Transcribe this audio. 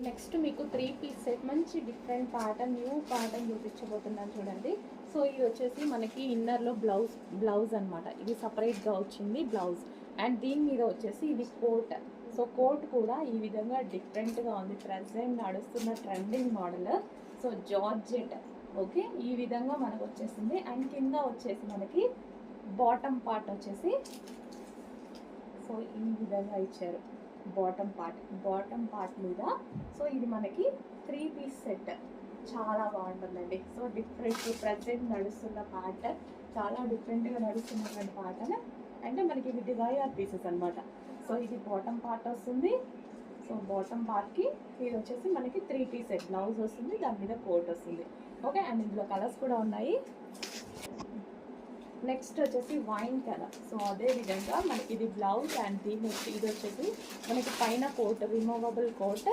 Next మీకు 3 piece set మంచి different pattern, new pattern చూపించబోతున్నాను చూడండి. సో ఇది వచ్చేసి మనకి ఇన్నర్లో బ్లౌజ్ అనమాట. ఇది సపరేట్గా వచ్చింది బ్లౌజ్. అండ్ దీని మీద వచ్చేసి ఇది కోట్. సో కోట్ కూడా ఈ విధంగా డిఫరెంట్గా ఉంది. ప్రజెంట్ నడుస్తున్న trending model. So georgette, okay, ఈ విధంగా మనకు వచ్చేసింది. అండ్ కింద వచ్చేసి మనకి బాటమ్ పార్ట్ వచ్చేసి సో ఈ విధంగా ఇచ్చారు. బాటమ్ పార్ట్ మీద సో ఇది మనకి 3 పీస్ సెట్. చాలా బాగుంటుందండి. సో డిఫరెంట్ ప్రజెంట్ నడుస్తున్న ప్యాటర్న్, చాలా డిఫరెంట్గా నడుస్తున్నటువంటి ప్యాటర్న్. అంటే మనకి ఇది డిజైనర్ పీసెస్ అనమాట. సో ఇది బాటమ్ పార్ట్ వస్తుంది. సో బాటమ్ పార్ట్కి ఇది వచ్చేసి మనకి 3 పీస్ సెట్. బ్లౌజ్ వస్తుంది, దాని మీద కోట్ వస్తుంది. ఓకే, అండ్ ఇందులో కలర్స్ కూడా ఉన్నాయి. నెక్స్ట్ వచ్చేసి వైన్ కలర్. సో అదే విధంగా మనకి ఇది బ్లౌజ్. అండ్ దీని ఇది వచ్చేసి మనకి పైన కోట్, రిమూవబుల్ కోట్.